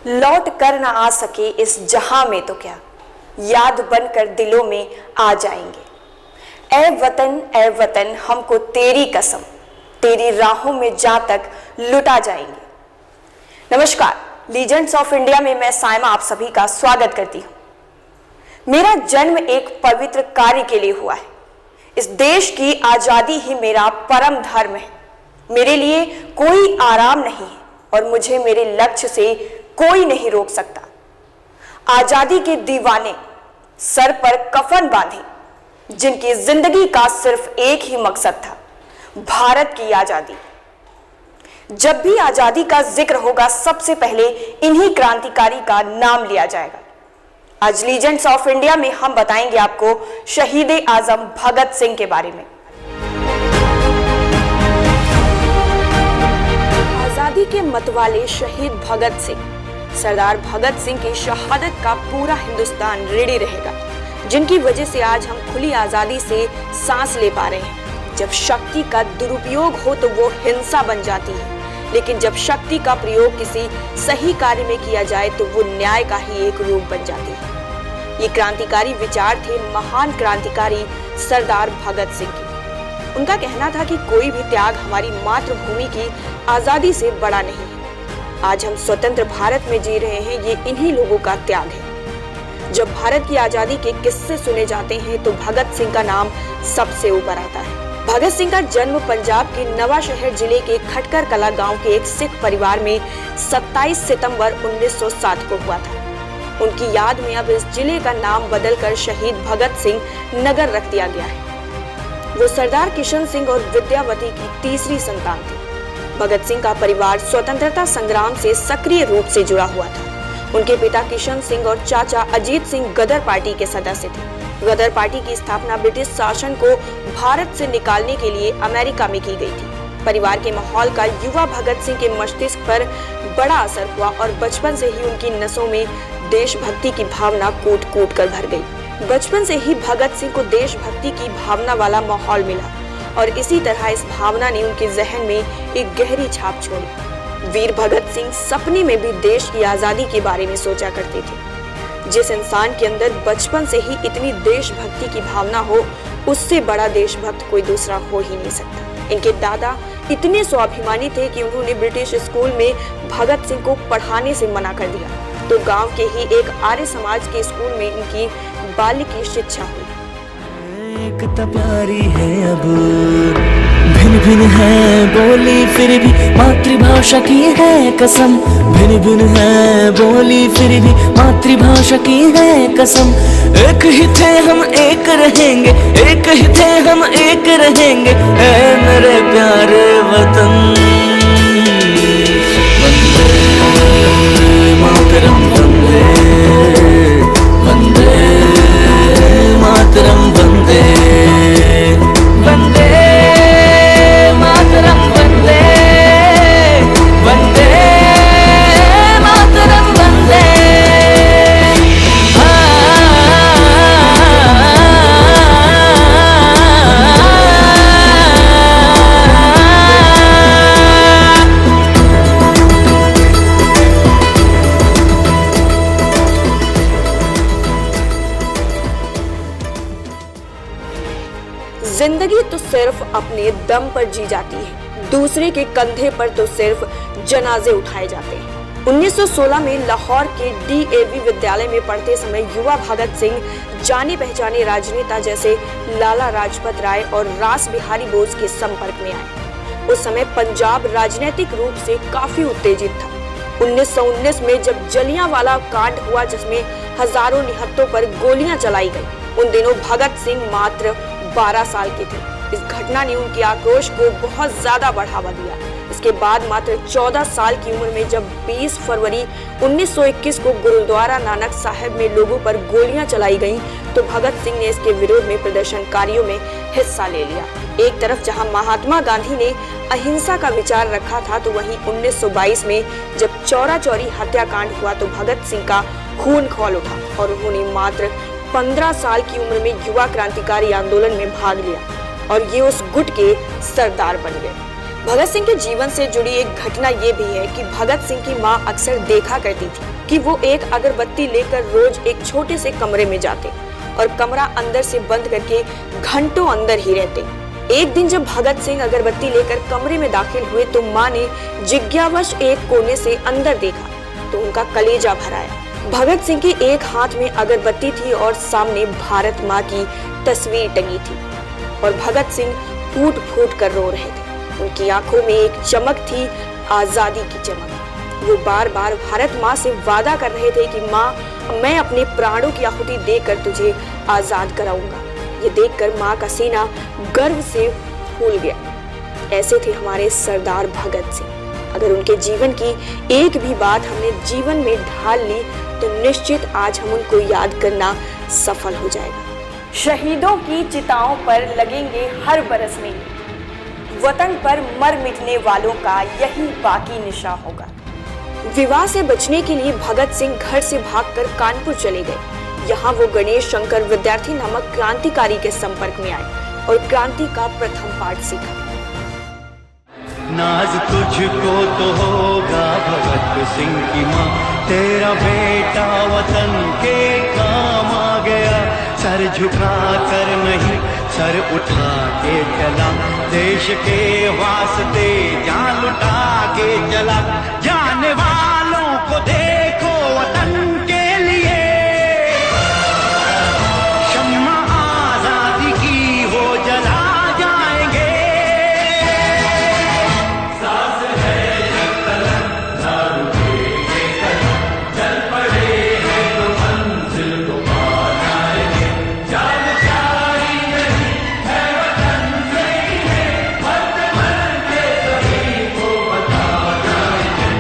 लौट कर ना आ सके इस जहां में तो क्या याद बनकर दिलों में आ जाएंगे। ए वतन हमको तेरी कसम, तेरी राहों में जा तक लुटा जाएंगे। नमस्कार, लीजेंड्स ऑफ इंडिया में मैं साइमा आप सभी का स्वागत करती हूं। मेरा जन्म एक पवित्र कार्य के लिए हुआ है। इस देश की आजादी ही मेरा परम धर्म है। मेरे लिए कोई आराम नहीं है और मुझे मेरे लक्ष्य से कोई नहीं रोक सकता। आजादी के दीवाने सर पर कफन बांधे, जिनकी जिंदगी का सिर्फ एक ही मकसद था, भारत की आजादी। जब भी आजादी का जिक्र होगा सबसे पहले इन्हीं क्रांतिकारी का नाम लिया जाएगा। आज लीजेंड्स ऑफ इंडिया में हम बताएंगे आपको शहीद आजम भगत सिंह के बारे में। आजादी के मतवाले शहीद भगत सिंह, सरदार भगत सिंह की शहादत का पूरा हिंदुस्तान ऋणी रहेगा, जिनकी वजह से आज हम खुली आजादी से सांस ले पा रहे हैं। जब शक्ति का दुरुपयोग हो तो वो हिंसा बन जाती है, लेकिन जब शक्ति का प्रयोग किसी सही कार्य में किया जाए तो वो न्याय का ही एक रूप बन जाती है। ये क्रांतिकारी विचार थे महान क्रांतिकारी सरदार भगत सिंह के। उनका कहना था कि कोई भी त्याग हमारी मातृभूमि की आजादी से बड़ा नहीं है। आज हम स्वतंत्र भारत में जी रहे हैं, ये इन्हीं लोगों का त्याग है। जब भारत की आजादी के किस्से सुने जाते हैं तो भगत सिंह का नाम सबसे ऊपर आता है। भगत सिंह का जन्म पंजाब के नवांशहर जिले के खटकर कला गांव के एक सिख परिवार में 27 सितंबर 1907 को हुआ था। उनकी याद में अब इस जिले का नाम बदलकर शहीद भगत सिंह नगर रख दिया गया है। वो सरदार किशन सिंह और विद्यावती की तीसरी संतान थी। भगत सिंह का परिवार स्वतंत्रता संग्राम से सक्रिय रूप से जुड़ा हुआ था। उनके पिता किशन सिंह और चाचा अजीत सिंह गदर पार्टी के सदस्य थे। गदर पार्टी की स्थापना ब्रिटिश शासन को भारत से निकालने के लिए अमेरिका में की गई थी। परिवार के माहौल का युवा भगत सिंह के मस्तिष्क पर बड़ा असर हुआ और बचपन से ही उनकी नसों में देशभक्ति की भावना कूट-कूट कर भर गई। बचपन से ही भगत सिंह को देशभक्ति की भावना वाला माहौल मिला और इसी तरह इस भावना ने उनके जहन में एक गहरी छाप छोड़ी। वीर भगत सिंह सपने में भी देश की आजादी के बारे में सोचा करते थे। जिस इंसान के अंदर बचपन से ही इतनी देशभक्ति की भावना हो, उससे बड़ा देशभक्त कोई दूसरा हो ही नहीं सकता। इनके दादा इतने स्वाभिमानी थे कि उन्होंने ब्रिटिश स्कूल में भगत सिंह को पढ़ाने से मना कर दिया, तो गांव के ही एक आर्य समाज के स्कूल में इनकी बाल्य की शिक्षा हुई। एकता प्यारी है अब भिन्न भिन्न है बोली, फिर भी मातृभाषा की है कसम। भिन्न भिन्न है बोली, फिर भी मातृभाषा की है कसम। एक ही थे हम एक रहेंगे, एक ही थे हम एक रहेंगे, ऐ मेरे प्यारे वतन। वंदे मातरम, वंदे वंदे मातरम, वंदे वंदे मातरम, वंदे वंदे मातरम, वंदे। जिंदगी तो सिर्फ अपने दम पर जी जाती है, दूसरे के कंधे पर तो सिर्फ जनाजे उठाए जाते हैं। 1916 में लाहौर के DAV विद्यालय में पढ़ते समय युवा भगत सिंह जाने पहचाने राजनेता जैसे लाला लाजपत राय और रास बिहारी बोस के संपर्क में आए। उस समय पंजाब राजनीतिक रूप से काफी उत्तेजित था। 1919 में जब जलियांवाला कांड हुआ, जिसमें हजारों निहत्तों पर गोलियां चलाई गई, उन दिनों भगत सिंह मात्र 12 साल के थे। इस घटना ने उनके आक्रोश को बहुत ज्यादा बढ़ावा दिया। इसके बाद मात्र 14 साल की उम्र में जब 20 फरवरी 1921 को गुरुद्वारा नानक साहिब में लोगों पर गोलियां चलाई गईं, तो भगत सिंह ने इसके विरोध में प्रदर्शनकारियों में हिस्सा ले लिया। एक तरफ जहां महात्मा गांधी ने अहिंसा का विचार रखा था, तो वहीं 1922 में जब चौरा चौरी हत्याकांड हुआ तो भगत सिंह का खून खौल उठा और उन्होंने मात्र 15 साल की उम्र में युवा क्रांतिकारी आंदोलन में भाग लिया और ये उस गुट के सरदार बन गए। भगत सिंह के जीवन से जुड़ी एक घटना ये भी है कि भगत सिंह की माँ अक्सर देखा करती थी कि वो एक अगरबत्ती लेकर रोज एक छोटे से कमरे में जाते और कमरा अंदर से बंद करके घंटों अंदर ही रहते। एक दिन जब भगत सिंह अगरबत्ती लेकर कमरे में दाखिल हुए तो माँ ने जिज्ञावश एक कोने से अंदर देखा तो उनका कलेजा भर आया। भगत सिंह के एक हाथ में अगरबत्ती थी और सामने भारत माँ की तस्वीर टंगी थी और भगत सिंह फूट फूट कर रो रहे थे। उनकी आंखों में एक चमक थी, आजादी की चमक। वो बार बार भारत माँ से वादा कर रहे थे कि माँ, मैं अपने प्राणों की आहुति देकर तुझे आजाद कराऊंगा। ये देखकर माँ का सीना गर्व से फूल गया। ऐसे थे हमारे सरदार भगत सिंह। अगर उनके जीवन की एक भी बात हमने जीवन में ढाल ली तो निश्चित आज हम उनको याद करना सफल हो जाएगा। शहीदों की चिताओं पर लगेंगे हर बरस में, वतन पर मर मिटने वालों का यही बाकी निशा होगा। विवाह से बचने के लिए भगत सिंह घर से भागकर कानपुर चले गए। यहाँ वो गणेश शंकर विद्यार्थी नामक क्रांतिकारी के संपर्क में आए और क्रांति का प्रथम पाठ सीखा। नाज तुझको तो होगा भगत सिंह की माँ, तेरा बेटा वतन के काम आ गया। सर झुका कर नहीं सर उठा के चला, देश के वास्ते जान लुटा के चला। जाने वालों को देखो वतन के लिए, शम्मा आजादी की हो जला जाएंगे। सांस है जब तलक ना रुकेंगे कदम, चल पड़े हैं तो मंजिल को पा जाएंगे। जान जारी नहीं है वतन से ही है, मर मर के सभी को बता जाएंगे।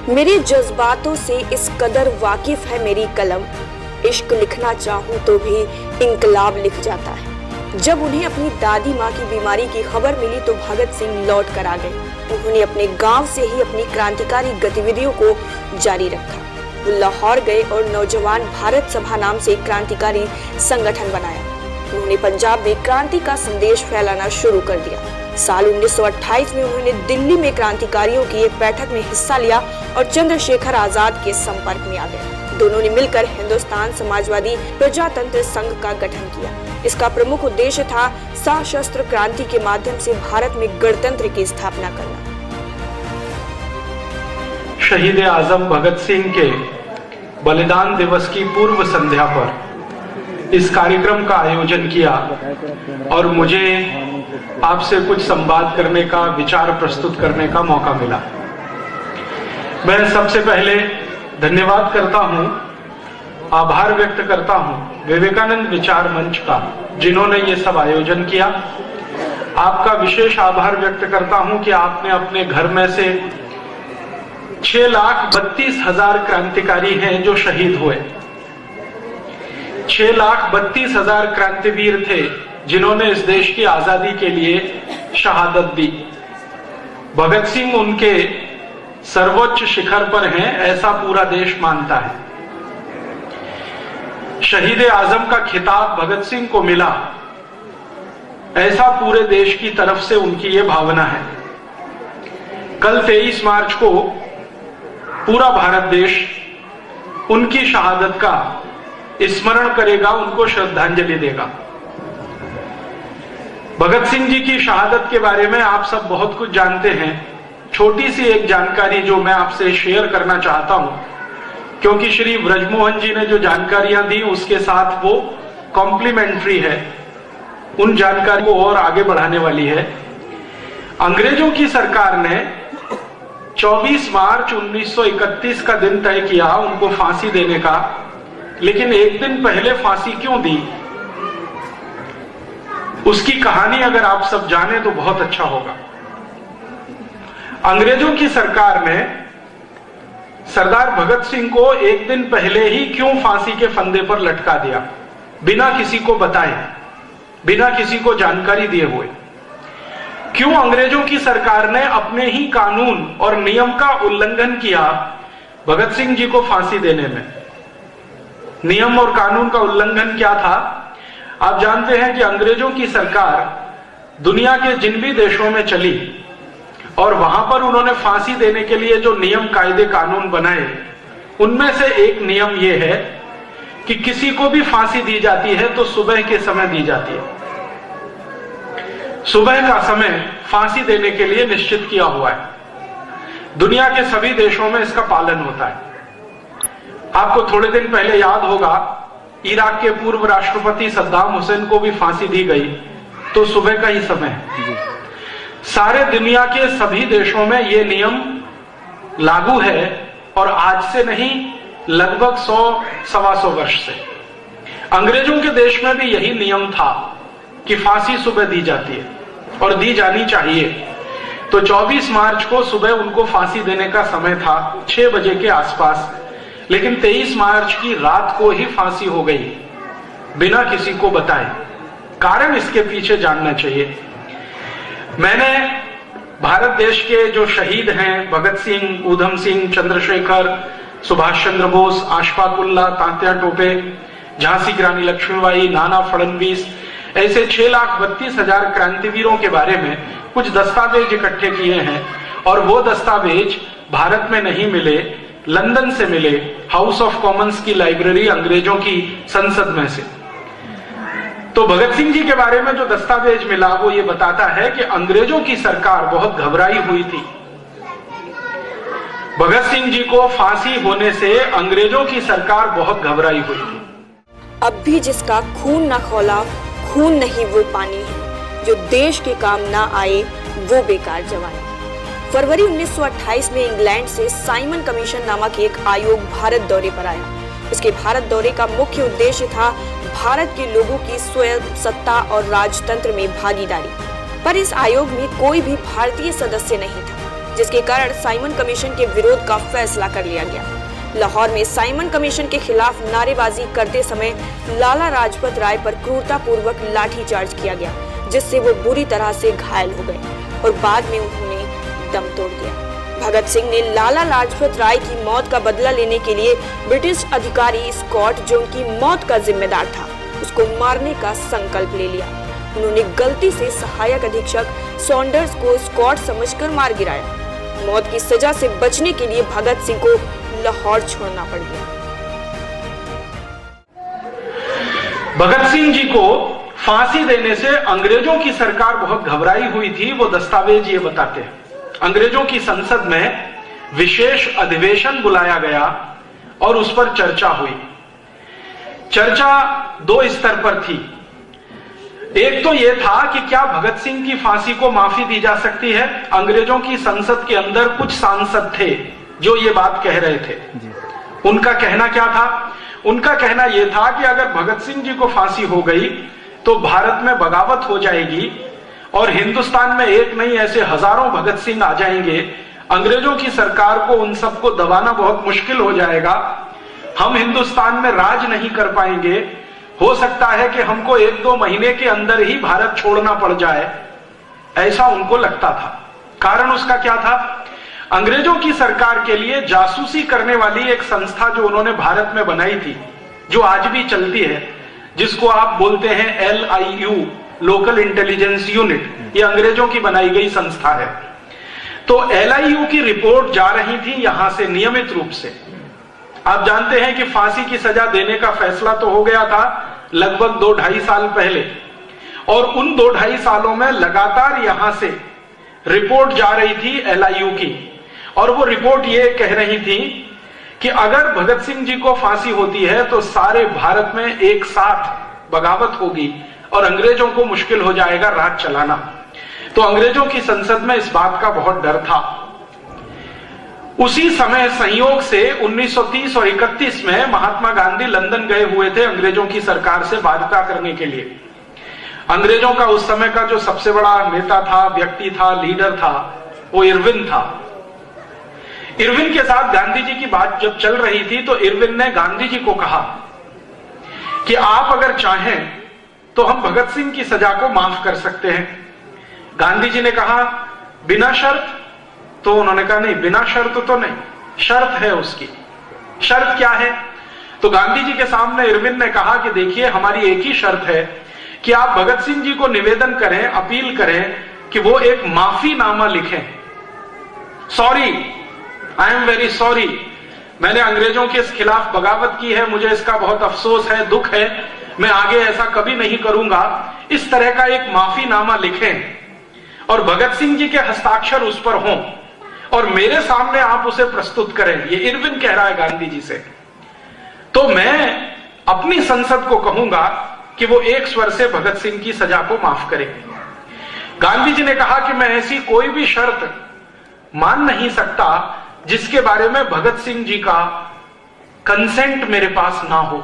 मेरे जज्बातों से इस कदर वाकिफ है मेरी कलम, इश्क लिखना चाहूं तो भी इंकलाब लिख जाता है। जब उन्हें अपनी दादी माँ की बीमारी की खबर मिली तो भगत सिंह लौट कर आ गए। उन्होंने अपने गांव से ही अपनी क्रांतिकारी गतिविधियों को जारी रखा। वो लाहौर गए और नौजवान भारत सभा नाम से एक क्रांतिकारी संगठन बनाया। उन्होंने पंजाब में क्रांति का संदेश फैलाना शुरू कर दिया। साल 1928 में उन्होंने दिल्ली में क्रांतिकारियों की एक बैठक में हिस्सा लिया और चंद्रशेखर आजाद के संपर्क में आ गए। दोनों ने मिलकर हिंदुस्तान समाजवादी प्रजातंत्र संघ का गठन किया। इसका प्रमुख उद्देश्य था सशस्त्र क्रांति के माध्यम से भारत में गणतंत्र की स्थापना करना। शहीद आजम भगत सिंह के बलिदान दिवस की पूर्व संध्या पर इस कार्यक्रम का आयोजन किया और मुझे आपसे कुछ संवाद करने का, विचार प्रस्तुत करने का मौका मिला। मैं सबसे पहले धन्यवाद करता हूं, आभार व्यक्त करता हूं विवेकानंद विचार मंच का, जिन्होंने ये सब आयोजन किया। आपका विशेष आभार व्यक्त करता हूं कि आपने अपने घर में से 6,32,000 क्रांतिकारी हैं जो शहीद हुए। 6,32,000 क्रांतिवीर थे जिन्होंने इस देश की आजादी के लिए शहादत दी। भगत सिंह उनके सर्वोच्च शिखर पर हैं, ऐसा पूरा देश मानता है। शहीद आजम का खिताब भगत सिंह को मिला, ऐसा पूरे देश की तरफ से उनकी ये भावना है। कल 23 मार्च को पूरा भारत देश उनकी शहादत का स्मरण करेगा, उनको श्रद्धांजलि देगा। भगत सिंह जी की शहादत के बारे में आप सब बहुत कुछ जानते हैं। छोटी सी एक जानकारी जो मैं आपसे शेयर करना चाहता हूं, क्योंकि श्री ब्रजमोहन जी ने जो जानकारियां दी उसके साथ वो कॉम्प्लीमेंट्री है, उन जानकारी को और आगे बढ़ाने वाली है। अंग्रेजों की सरकार ने 24 मार्च 1931 का दिन तय किया उनको फांसी देने का, लेकिन एक दिन पहले फांसी क्यों दी, उसकी कहानी अगर आप सब जाने तो बहुत अच्छा होगा। अंग्रेजों की सरकार ने सरदार भगत सिंह को एक दिन पहले ही क्यों फांसी के फंदे पर लटका दिया, बिना किसी को बताए, बिना किसी को जानकारी दिए हुए? क्यों अंग्रेजों की सरकार ने अपने ही कानून और नियम का उल्लंघन किया भगत सिंह जी को फांसी देने में? नियम और कानून का उल्लंघन क्या था? आप जानते हैं कि अंग्रेजों की सरकार दुनिया के जिन भी देशों में चली और वहां पर उन्होंने फांसी देने के लिए जो नियम कायदे कानून बनाए, उनमें से एक नियम यह है कि किसी को भी फांसी दी जाती है तो सुबह के समय दी जाती है। सुबह का समय फांसी देने के लिए निश्चित किया हुआ है। दुनिया के सभी देशों में इसका पालन होता है। आपको थोड़े दिन पहले याद होगा, इराक के पूर्व राष्ट्रपति सद्दाम हुसैन को भी फांसी दी गई, तो सुबह का ही समय है। सारे दुनिया के सभी देशों में यह नियम लागू है और आज से नहीं, लगभग 100-125 वर्ष से। अंग्रेजों के देश में भी यही नियम था कि फांसी सुबह दी जाती है और दी जानी चाहिए। तो 24 मार्च को सुबह उनको फांसी देने का समय था 6 बजे के आसपास, लेकिन 23 मार्च की रात को ही फांसी हो गई बिना किसी को बताए। कारण इसके पीछे जानना चाहिए। मैंने भारत देश के जो शहीद हैं, भगत सिंह, ऊधम सिंह, चंद्रशेखर, सुभाष चंद्र बोस, अशफाक उल्लाह, तात्या टोपे, झांसी की रानी लक्ष्मीबाई, नाना फडणवीस, ऐसे 6,32,000 क्रांतिवीरों के बारे में कुछ दस्तावेज इकट्ठे किए हैं और वो दस्तावेज भारत में नहीं मिले, लंदन से मिले, हाउस ऑफ कॉमन्स की लाइब्रेरी, अंग्रेजों की संसद में से। तो भगत सिंह जी के बारे में जो दस्तावेज मिला वो ये बताता है कि अंग्रेजों की सरकार बहुत घबराई हुई थी। भगत सिंह जी को फांसी होने से अंग्रेजों की सरकार बहुत घबराई हुई थी। अब भी जिसका खून ना खौला, खून नहीं वो पानी है, जो देश के काम ना आए वो बेकार जवानी। फरवरी 1928 में इंग्लैंड से साइमन कमीशन नामक एक आयोग भारत दौरे पर आया। इसके भारत दौरे का मुख्य उद्देश्य था भारत के लोगों की स्वयं सत्ता और राजतंत्र में भागीदारी। पर इस आयोग में कोई भी भारतीय सदस्य नहीं था, जिसके कारण साइमन कमीशन के विरोध का फैसला कर लिया गया। लाहौर में साइमन कमीशन के खिलाफ नारेबाजी करते समय लाला लाजपत राय पर क्रूरतापूर्वक लाठीचार्ज किया गया, जिससे वो बुरी तरह से घायल हो गए और बाद में उन्होंने दम तोड़ दिया। भगत सिंह ने लाला लाजपत राय की मौत का बदला लेने के लिए ब्रिटिश अधिकारी स्कॉट, जो उनकी मौत का जिम्मेदार था, उसको मारने का संकल्प ले लिया। उन्होंने गलती से सहायक अधीक्षक सॉन्डर्स को स्कॉट समझकर मार गिराया। मौत की सजा से बचने के लिए भगत सिंह को लाहौर छोड़ना पड़ गया। भगत सिंह जी को फांसी देने से अंग्रेजों की सरकार बहुत घबराई हुई थी, वो दस्तावेज ये बताते हैं। अंग्रेजों की संसद में विशेष अधिवेशन बुलाया गया और उस पर चर्चा हुई। चर्चा 2 स्तर पर थी। एक तो यह था कि क्या भगत सिंह की फांसी को माफी दी जा सकती है। अंग्रेजों की संसद के अंदर कुछ सांसद थे जो ये बात कह रहे थे। उनका कहना क्या था? उनका कहना यह था कि अगर भगत सिंह जी को फांसी हो गई तो भारत में बगावत हो जाएगी और हिंदुस्तान में एक नहीं ऐसे हजारों भगत सिंह आ जाएंगे। अंग्रेजों की सरकार को उन सबको दबाना बहुत मुश्किल हो जाएगा। हम हिंदुस्तान में राज नहीं कर पाएंगे। हो सकता है कि हमको 1-2 महीने के अंदर ही भारत छोड़ना पड़ जाए, ऐसा उनको लगता था। कारण उसका क्या था? अंग्रेजों की सरकार के लिए जासूसी करने वाली एक संस्था जो उन्होंने भारत में बनाई थी, जो आज भी चलती है, जिसको आप बोलते हैं LIU, लोकल इंटेलिजेंस यूनिट, ये अंग्रेजों की बनाई गई संस्था है। तो LIU की रिपोर्ट जा रही थी यहां से नियमित रूप से। आप जानते हैं कि फांसी की सजा देने का फैसला तो हो गया था लगभग 2-2.5 साल पहले, और उन 2-2.5 सालों में लगातार यहां से रिपोर्ट जा रही थी LIU की, और वो रिपोर्ट ये कह रही थी कि अगर भगत सिंह जी को फांसी होती है तो सारे भारत में एक साथ बगावत होगी और अंग्रेजों को मुश्किल हो जाएगा राज चलाना। तो अंग्रेजों की संसद में इस बात का बहुत डर था। उसी समय संयोग से 1930 और 31 में महात्मा गांधी लंदन गए हुए थे अंग्रेजों की सरकार से वार्ता करने के लिए। अंग्रेजों का उस समय का जो सबसे बड़ा नेता था, व्यक्ति था, लीडर था, वो इरविन था। इरविन के साथ गांधी जी की बात जब चल रही थी तो इरविन ने गांधी जी को कहा कि आप अगर चाहें तो हम भगत सिंह की सजा को माफ कर सकते हैं। गांधी जी ने कहा बिना शर्त, तो उन्होंने कहा नहीं, बिना शर्त तो नहीं, शर्त है उसकी। शर्त क्या है? तो गांधी जी के सामने इरविन ने कहा कि देखिए, हमारी एक ही शर्त है कि आप भगत सिंह जी को निवेदन करें, अपील करें कि वो एक माफीनामा लिखें। Sorry, I am very sorry, मैंने अंग्रेजों के खिलाफ बगावत की है, मुझे इसका बहुत अफसोस है, दुख है, मैं आगे ऐसा कभी नहीं करूंगा। इस तरह का एक माफीनामा लिखें और भगत सिंह जी के हस्ताक्षर उस पर हों और मेरे सामने आप उसे प्रस्तुत करें। ये इरविन कह रहा है गांधी जी से। तो मैं अपनी संसद को कहूंगा कि वो एक स्वर से भगत सिंह की सजा को माफ करे। गांधी जी ने कहा कि मैं ऐसी कोई भी शर्त मान नहीं सकता जिसके बारे में भगत सिंह जी का कंसेंट मेरे पास ना हो।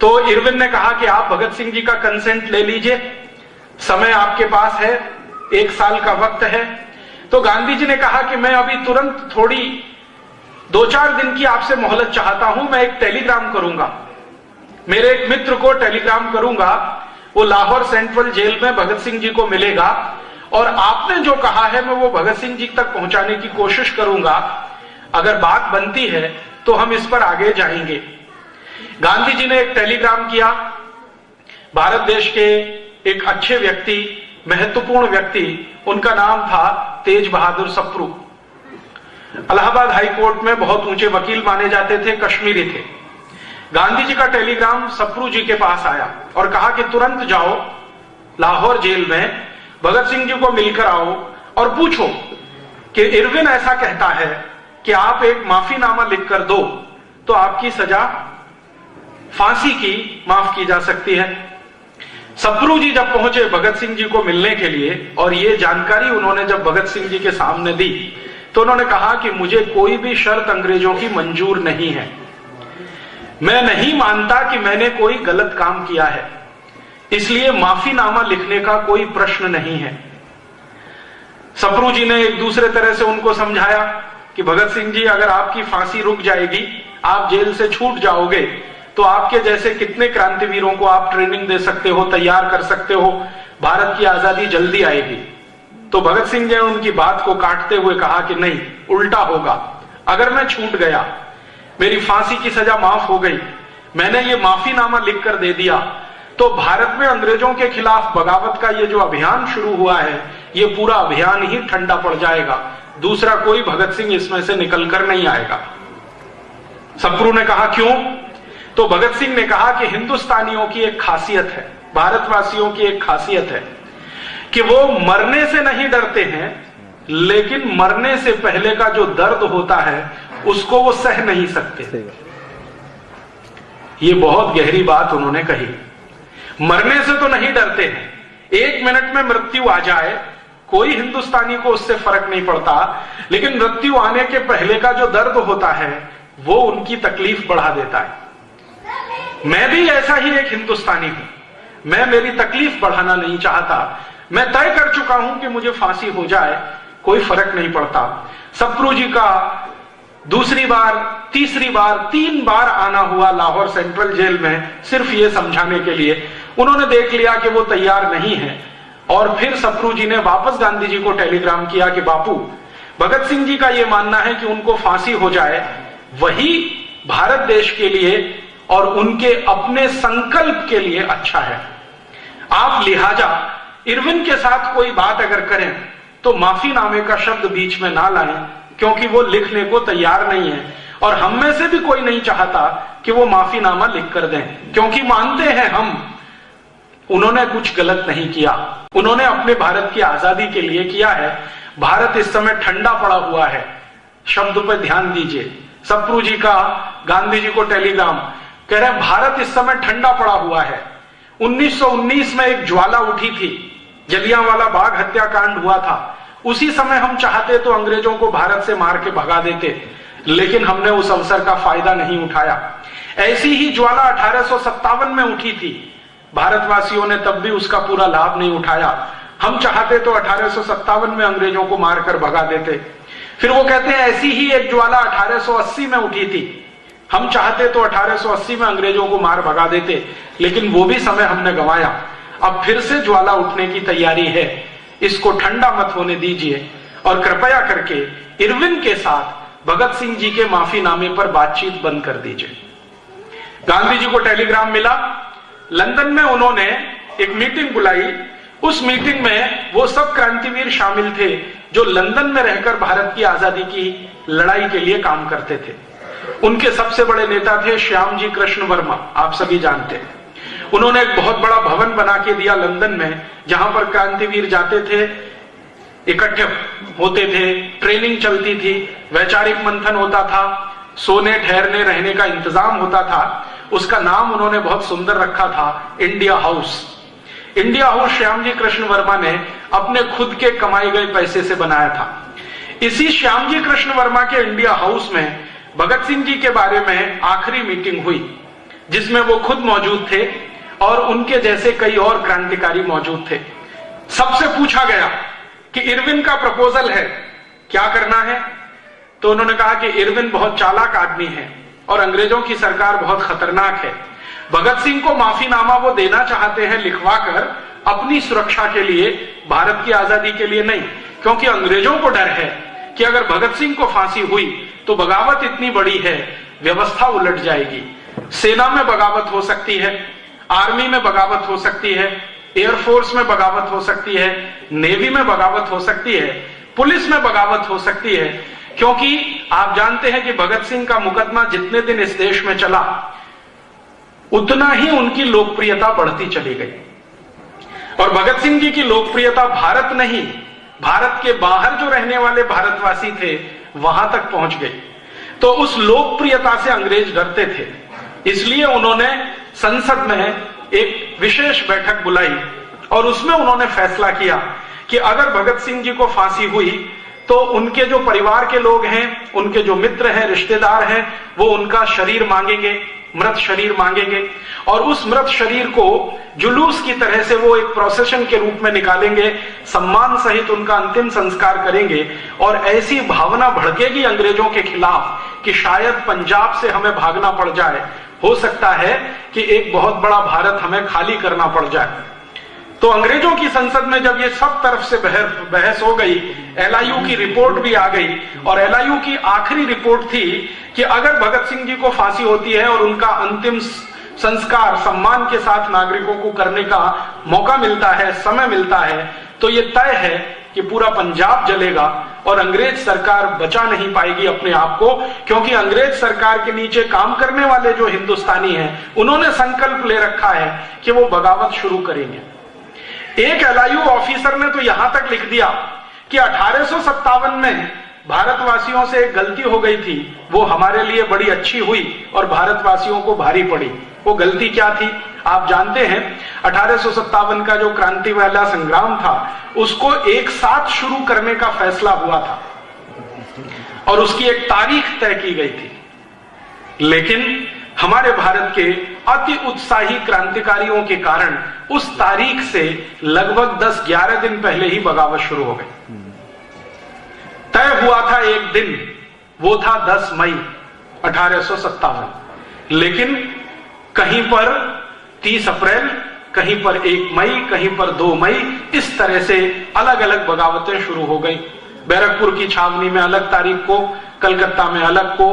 तो इरविन ने कहा कि आप भगत सिंह जी का कंसेंट ले लीजिए, समय आपके पास है, 1 साल का वक्त है। तो गांधी जी ने कहा कि मैं अभी तुरंत थोड़ी 2-4 दिन की आपसे मोहलत चाहता हूं, मैं एक टेलीग्राम करूंगा, मेरे एक मित्र को टेलीग्राम करूंगा, वो लाहौर सेंट्रल जेल में भगत सिंह जी को मिलेगा और आपने जो कहा है मैं वो भगत सिंह जी तक पहुंचाने की कोशिश करूंगा। अगर बात बनती है तो हम इस पर आगे जाएंगे। गांधी जी ने एक टेलीग्राम किया। भारत देश के एक अच्छे व्यक्ति, महत्वपूर्ण व्यक्ति, उनका नाम था तेज बहादुर सप्रू। इलाहाबाद हाई कोर्ट में बहुत ऊंचे वकील माने जाते थे, कश्मीरी थे। गांधी जी का टेलीग्राम सप्रू जी के पास आया और कहा कि तुरंत जाओ लाहौर जेल में, भगत सिंह जी को मिलकर आओ और पूछो कि इरविन ऐसा कहता है कि आप एक माफीनामा लिखकर दो तो आपकी सजा फांसी की माफ की जा सकती है। सप्रू जी जब पहुंचे भगत सिंह जी को मिलने के लिए और ये जानकारी उन्होंने जब भगत सिंह जी के सामने दी तो उन्होंने कहा कि मुझे कोई भी शर्त अंग्रेजों की मंजूर नहीं है, मैं नहीं मानता कि मैंने कोई गलत काम किया है, इसलिए माफीनामा लिखने का कोई प्रश्न नहीं है। सप्रू जी ने एक दूसरे तरह से उनको समझाया कि भगत सिंह जी, अगर आपकी फांसी रुक जाएगी, आप जेल से छूट जाओगे, तो आपके जैसे कितने क्रांतिवीरों को आप ट्रेनिंग दे सकते हो, तैयार कर सकते हो, भारत की आजादी जल्दी आएगी। तो भगत सिंह जी ने उनकी बात को काटते हुए कहा कि नहीं, उल्टा होगा, अगर मैं छूट गया, मेरी फांसी की सजा माफ हो गई, मैंने ये माफीनामा लिखकर दे दिया, तो भारत में अंग्रेजों के खिलाफ बगावत का ये जो अभियान शुरू हुआ है, ये पूरा अभियान ही ठंडा पड़ जाएगा, दूसरा कोई भगत सिंह इसमें से निकलकर नहीं आएगा। सप्रू ने कहा क्यों? तो भगत सिंह ने कहा कि हिंदुस्तानियों की एक खासियत है, भारतवासियों की एक खासियत है कि वो मरने से नहीं डरते हैं, लेकिन मरने से पहले का जो दर्द होता है उसको वो सह नहीं सकते। ये बहुत गहरी बात उन्होंने कही। मरने से तो नहीं डरते हैं, 1 मिनट में मृत्यु आ जाए कोई हिंदुस्तानी को उससे फर्क नहीं पड़ता, लेकिन मृत्यु आने के पहले का जो दर्द होता है वो उनकी तकलीफ बढ़ा देता है। मैं भी ऐसा ही एक हिंदुस्तानी हूं, मैं मेरी तकलीफ बढ़ाना नहीं चाहता, मैं तय कर चुका हूं कि मुझे फांसी हो जाए, कोई फर्क नहीं पड़ता। सप्रू जी का दूसरी बार, तीसरी बार, 3 बार आना हुआ लाहौर सेंट्रल जेल में सिर्फ ये समझाने के लिए। उन्होंने देख लिया कि वो तैयार नहीं है और फिर सप्रू जी ने वापस गांधी जी को टेलीग्राम किया कि बापू, भगत सिंह जी का ये मानना है कि उनको फांसी हो जाए, वही भारत देश के लिए और उनके अपने संकल्प के लिए अच्छा है। आप लिहाजा इरविन के साथ कोई बात अगर करें तो माफीनामे का शब्द बीच में ना लाएं, क्योंकि वो लिखने को तैयार नहीं है और हम में से भी कोई नहीं चाहता कि वो माफीनामा लिख कर दें, क्योंकि मानते हैं हम उन्होंने कुछ गलत नहीं किया, उन्होंने अपने भारत की आजादी के लिए किया है। भारत इस समय ठंडा पड़ा हुआ है, शब्द पर ध्यान दीजिए। सप्रू जी का गांधी जी को टेलीग्राम, कह रहे हैं भारत इस समय ठंडा पड़ा हुआ है। 1919 में एक ज्वाला उठी थी, जलियांवाला बाग हत्याकांड हुआ था, उसी समय हम चाहते तो अंग्रेजों को भारत से मार के भगा देते, लेकिन हमने उस अवसर का फायदा नहीं उठाया। ऐसी ही ज्वाला 1857 में उठी थी, भारतवासियों ने तब भी उसका पूरा लाभ नहीं उठाया। हम चाहते तो 1857 में अंग्रेजों को मारकर भगा देते। फिर वो कहते हैं ऐसी ही एक ज्वाला 1880 में उठी थी, हम चाहते तो 1880 में अंग्रेजों को मार भगा देते, लेकिन वो भी समय हमने गंवाया। अब फिर से ज्वाला उठने की तैयारी है। इसको ठंडा मत होने दीजिए और कृपया करके इरविन के साथ भगत सिंह जी के माफीनामे पर बातचीत बंद कर दीजिए। गांधी जी को टेलीग्राम मिला, लंदन में उन्होंने एक मीटिंग बुलाई। उस मीटिंग में वो सब क्रांतिवीर शामिल थे जो लंदन में रहकर भारत की आजादी की लड़ाई के लिए काम करते थे। उनके सबसे बड़े नेता थे श्यामजी कृष्ण वर्मा, आप सभी जानते हैं। उन्होंने एक बहुत बड़ा भवन बना के दिया लंदन में, जहां पर क्रांतिवीर जाते थे, इकट्ठे होते थे, ट्रेनिंग चलती थी, वैचारिक मंथन होता था, सोने ठहरने रहने का इंतजाम होता था। उसका नाम उन्होंने बहुत सुंदर रखा था, India house. India house Shyamji Krishna Verma ने अपने खुद के कमाए गए पैसे से बनाया था। इसी श्यामजी कृष्ण वर्मा के इंडिया हाउस में भगत सिंह जी के बारे में आखिरी मीटिंग हुई, जिसमें वो खुद मौजूद थे और उनके जैसे कई और क्रांतिकारी मौजूद थे। सबसे पूछा गया कि इरविन का प्रपोजल है, क्या करना है? तो उन्होंने कहा कि इरविन बहुत चालाक आदमी है और अंग्रेजों की सरकार बहुत खतरनाक है। भगत सिंह को माफीनामा वो देना चाहते हैं लिखवाकर, अपनी सुरक्षा के लिए, भारत की आजादी के लिए नहीं, क्योंकि अंग्रेजों को डर है कि अगर भगत सिंह को फांसी हुई तो बगावत इतनी बड़ी है, व्यवस्था उलट जाएगी। सेना में बगावत हो सकती है, आर्मी में बगावत हो सकती है, एयरफोर्स में बगावत हो सकती है, नेवी में बगावत हो सकती है, पुलिस में बगावत हो सकती है, क्योंकि आप जानते हैं कि भगत सिंह का मुकदमा जितने दिन इस देश में चला, उतना ही उनकी लोकप्रियता बढ़ती चली गई। और भगत सिंह जी की लोकप्रियता भारत नहीं, भारत के बाहर जो रहने वाले भारतवासी थे, वहां तक पहुंच गई। तो उस लोकप्रियता से अंग्रेज डरते थे, इसलिए उन्होंने संसद में एक विशेष बैठक बुलाई और उसमें उन्होंने फैसला किया कि अगर भगत सिंह जी को फांसी हुई तो उनके जो परिवार के लोग हैं, उनके जो मित्र हैं, रिश्तेदार हैं, वो उनका शरीर मांगेंगे, मृत शरीर मांगेंगे और उस मृत शरीर को जुलूस की तरह से वो एक प्रोसेशन के रूप में निकालेंगे, सम्मान सहित उनका अंतिम संस्कार करेंगे। और ऐसी भावना भड़केगी अंग्रेजों के खिलाफ कि शायद पंजाब से हमें भागना पड़ जाए, हो सकता है कि एक बहुत बड़ा भारत हमें खाली करना पड़ जाए। तो अंग्रेजों की संसद में जब ये सब तरफ से बहस हो गई, एलआईयू की रिपोर्ट भी आ गई और एलआईयू की आखिरी रिपोर्ट थी कि अगर भगत सिंह जी को फांसी होती है और उनका अंतिम संस्कार सम्मान के साथ नागरिकों को करने का मौका मिलता है, समय मिलता है, तो ये तय है कि पूरा पंजाब जलेगा और अंग्रेज सरकार बचा नहीं पाएगी अपने आप को, क्योंकि अंग्रेज सरकार के नीचे काम करने वाले जो हिंदुस्तानी हैं, उन्होंने संकल्प ले रखा है कि वो बगावत शुरू करेंगे। एक एलआईयू ऑफिसर ने तो यहां तक लिख दिया कि 1857 में भारतवासियों से एक गलती हो गई थी, वो हमारे लिए बड़ी अच्छी हुई और भारतवासियों को भारी पड़ी। वो गलती क्या थी आप जानते हैं? 1857 का जो क्रांति वाला संग्राम था, उसको एक साथ शुरू करने का फैसला हुआ था और उसकी एक तारीख तय की गई थी, लेकिन हमारे भारत के अति उत्साही क्रांतिकारियों के कारण उस तारीख से लगभग 10-11 दिन पहले ही बगावत शुरू हो गई। तय हुआ था एक दिन, वो था 10 मई 1857, लेकिन कहीं पर 30 अप्रैल, कहीं पर 1 मई, कहीं पर 2 मई, इस तरह से अलग अलग बगावतें शुरू हो गई। बैरकपुर की छावनी में अलग तारीख को, कलकत्ता में अलग को,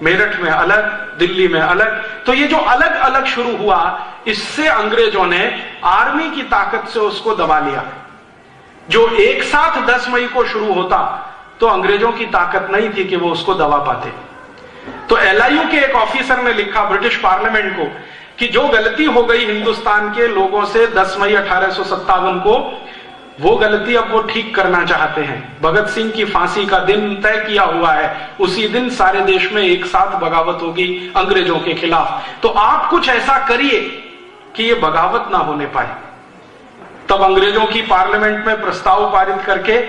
मेरठ में अलग, दिल्ली में अलग। तो ये जो अलग अलग शुरू हुआ, इससे अंग्रेजों ने आर्मी की ताकत से उसको दबा लिया। जो एक साथ 10 मई को शुरू होता तो अंग्रेजों की ताकत नहीं थी कि वो उसको दबा पाते। तो एलआईयू के एक ऑफिसर ने लिखा ब्रिटिश पार्लियामेंट को कि जो गलती हो गई हिंदुस्तान के लोगों से 10 मई 1857 को, वो गलती अब वो ठीक करना चाहते हैं। भगत सिंह की फांसी का दिन तय किया हुआ है, उसी दिन सारे देश में एक साथ बगावत होगी अंग्रेजों के खिलाफ। तो आप कुछ ऐसा करिए कि ये बगावत ना होने पाए। तब अंग्रेजों की पार्लियामेंट में प्रस्ताव पारित करके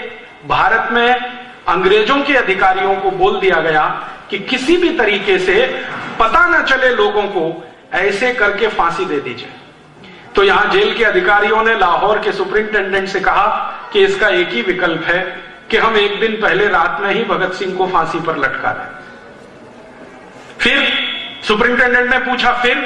भारत में अंग्रेजों के अधिकारियों को बोल दिया गया कि किसी भी तरीके से पता न चले लोगों को, ऐसे करके फांसी दे दीजिए। तो यहां जेल के अधिकारियों ने लाहौर के सुपरिंटेंडेंट से कहा कि इसका एक ही विकल्प है कि हम एक दिन पहले रात में ही भगत सिंह को फांसी पर लटका दें। फिर सुपरिंटेंडेंट ने पूछा फिर,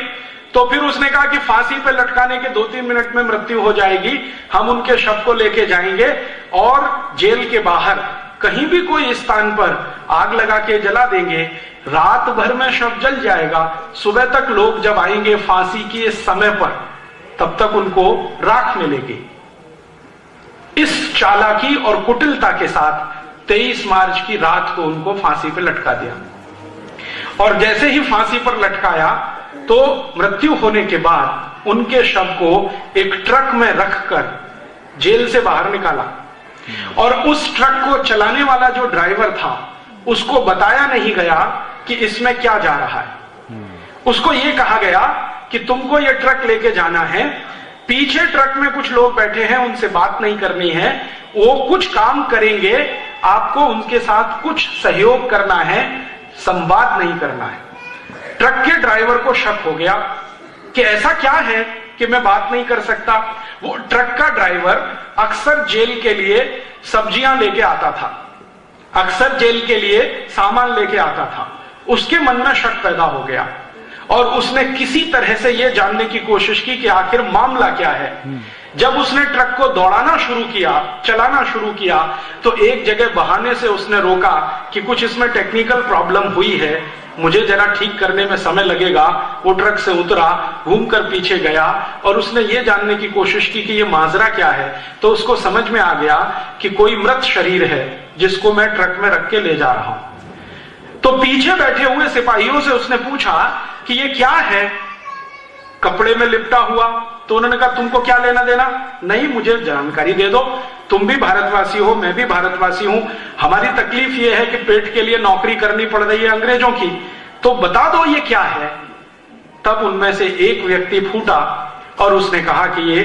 तो फिर उसने कहा कि फांसी पे लटकाने के 2-3 मिनट में मृत्यु हो जाएगी, हम उनके शव को लेके जाएंगे और जेल के बाहर कहीं भी कोई स्थान पर आग लगा के जला देंगे, रात भर में शव जल जाएगा, सुबह तक लोग जब आएंगे फांसी के समय पर तब तक उनको राख मिलेगी। इस चालाकी और कुटिलता के साथ 23 मार्च की रात को उनको फांसी पर लटका दिया और जैसे ही फांसी पर लटकाया तो मृत्यु होने के बाद उनके शव को एक ट्रक में रखकर जेल से बाहर निकाला और उस ट्रक को चलाने वाला जो ड्राइवर था उसको बताया नहीं गया कि इसमें क्या जा रहा है। उसको यह कहा गया कि तुमको यह ट्रक लेके जाना है, पीछे ट्रक में कुछ लोग बैठे हैं, उनसे बात नहीं करनी है, वो कुछ काम करेंगे, आपको उनके साथ कुछ सहयोग करना है, संवाद नहीं करना है। ट्रक के ड्राइवर को शक हो गया कि ऐसा क्या है कि मैं बात नहीं कर सकता। वो ट्रक का ड्राइवर अक्सर जेल के लिए सब्जियां लेके आता था, अक्सर जेल के लिए सामान लेके आता था। उसके मन में शक पैदा हो गया और उसने किसी तरह से यह जानने की कोशिश की कि आखिर मामला क्या है। जब उसने ट्रक को दौड़ाना शुरू किया, चलाना शुरू किया, तो एक जगह बहाने से उसने रोका कि कुछ इसमें टेक्निकल प्रॉब्लम हुई है, मुझे जरा ठीक करने में समय लगेगा। वो ट्रक से उतरा, घूमकर पीछे गया और उसने ये जानने की कोशिश की कि ये माजरा क्या है। तो उसको समझ में आ गया कि कोई मृत शरीर है जिसको मैं ट्रक में रख के ले जा रहा हूं। तो पीछे बैठे हुए सिपाहियों से उसने पूछा कि ये क्या है, कपड़े में लिपटा हुआ। तो उन्होंने कहा तुमको क्या लेना देना, नहीं मुझे जानकारी दे दो, तुम भी भारतवासी हो, मैं भी भारतवासी हूं, हमारी तकलीफ ये है कि पेट के लिए नौकरी करनी पड़ रही है अंग्रेजों की, तो बता दो ये क्या है। तब उनमें से एक व्यक्ति फूटा और उसने कहा कि ये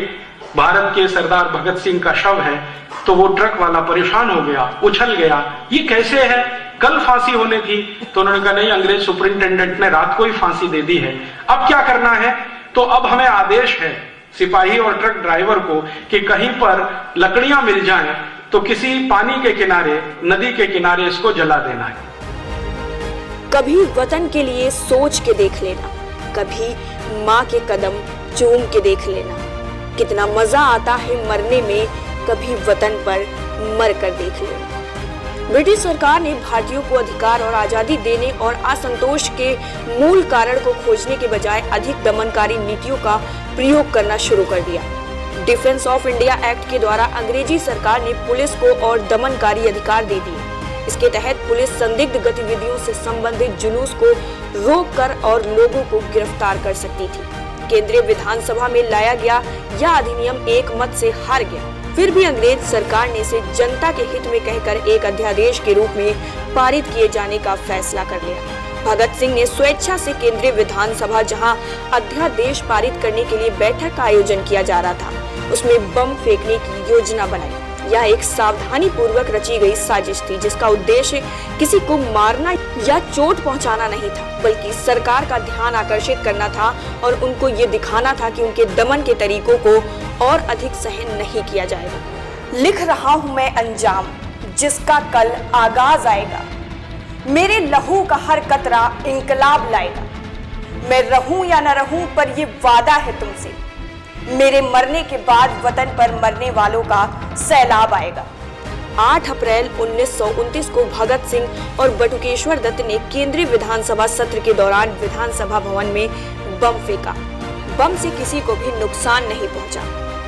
भारत के सरदार भगत सिंह का शव है। तो वो ट्रक वाला परेशान हो गया, उछल गया, ये कैसे है, कल फांसी होने थी। तो उन्होंने कहा नहीं, अंग्रेज सुपरिंटेंडेंट ने रात को ही फांसी दे दी है, अब क्या करना है। तो अब हमें आदेश है सिपाही और ट्रक ड्राइवर को कि कहीं पर लकड़ियां मिल जाएं तो किसी पानी के किनारे, नदी के किनारे इसको जला देना है। कभी वतन के लिए सोच के देख लेना, कभी माँ के कदम चूम के देख लेना, कितना मजा आता है मरने में, कभी वतन पर मर कर देख लेना। ब्रिटिश सरकार ने भारतीयों को अधिकार और आजादी देने और असंतोष के मूल कारण को खोजने के बजाय अधिक दमनकारी नीतियों का प्रयोग करना शुरू कर दिया। डिफेंस ऑफ इंडिया एक्ट के द्वारा अंग्रेजी सरकार ने पुलिस को और दमनकारी अधिकार दे दिए। इसके तहत पुलिस संदिग्ध गतिविधियों से संबंधित जुलूस को रोककर और लोगों को गिरफ्तार कर सकती थी। केंद्रीय विधानसभा में लाया गया यह अधिनियम एक मत से हार गया। फिर भी अंग्रेज सरकार ने इसे जनता के हित में कहकर एक अध्यादेश के रूप में पारित किए जाने का फैसला कर लिया। भगत सिंह ने स्वेच्छा से केंद्रीय विधानसभा, जहां अध्यादेश पारित करने के लिए बैठक का आयोजन किया जा रहा था, उसमें बम फेंकने की योजना बनाई। यह एक सावधानी पूर्वक रची गई साजिश थी जिसका उद्देश्य किसी को मारना या चोट पहुंचाना नहीं था, बल्कि सरकार का ध्यान आकर्षित करना था और उनको ये दिखाना था कि उनके दमन के तरीकों को और अधिक सहन नहीं किया जाएगा। लिख रहा हूं मैं अंजाम जिसका कल आगाज आएगा, मेरे लहू का हर कतरा इंकलाब लाएगा। मैं रहूं या न रहूं पर ये वादा है तुमसे, मेरे मरने के बाद वतन पर मरने वालों का सैलाब आएगा। 8 अप्रैल 1929 को भगत सिंह और बटुकेश्वर दत्त ने केंद्रीय विधानसभा सत्र के दौरान विधानसभा भवन में बम फेंका। बम से किसी को भी नुकसान नहीं पहुंचा।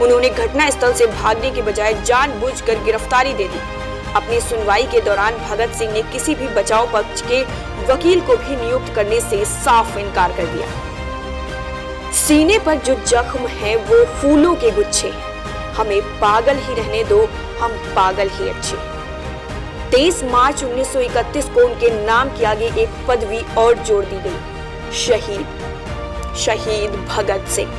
उन्होंने घटना स्थल से भागने के बजाय जानबूझकर गिरफ्तारी दे दी। अपनी सुनवाई के दौरान भगत सिंह ने किसी भी बचाव पक्ष के वकील को भी नियुक्त करने से साफ इनकार कर दिया। सीने पर जो जख्म है वो फूलों के गुच्छे हैं, हमें पागल ही रहने दो, हम पागल ही अच्छे। 23 मार्च 1931 को उनके नाम के आगे एक पदवी और जोड़ दी गई, शहीद भगत सिंह।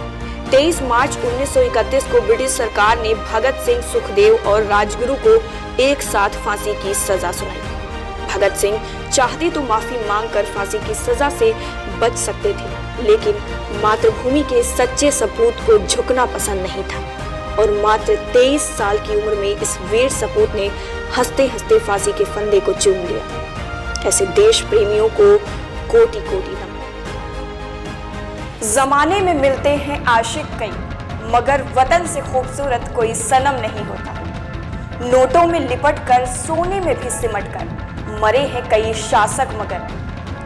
23 मार्च 1931 को ब्रिटिश सरकार ने भगत सिंह, सुखदेव और राजगुरु को एक साथ फांसी की सजा सुनाई। भगत सिंह चाहते तो माफी मांगकर फांसी की सजा से बच सकते थे, लेकिन मातृभूमि के सच्चे सपूत को झुकना पसंद नहीं था और मात्र 23 साल की उम्र में इस वीर सपूत ने हंसते हंसते फांसी के फंदे को चूम लिया। ऐसे देश प्रेमियों को कोटि कोटि नमन। जमाने में मिलते हैं आशिक कई, मगर वतन से खूबसूरत कोई सनम नहीं होता। नोटों में लिपट कर, सोने में भी सिमट कर मरे हैं कई शासक, मगर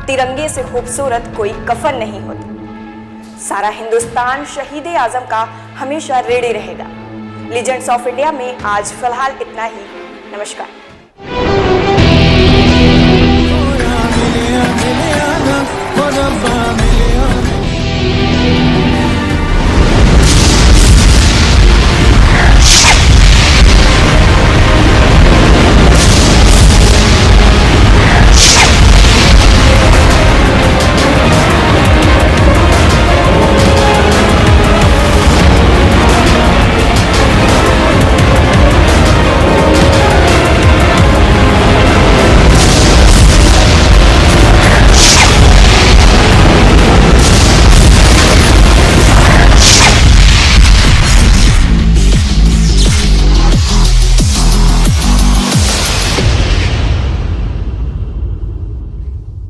तिरंगे से खूबसूरत कोई कफन नहीं होता। सारा हिंदुस्तान शहीद आजम का हमेशा रेडी रहेगा। लीजेंड्स ऑफ इंडिया में आज फिलहाल इतना ही। नमस्कार।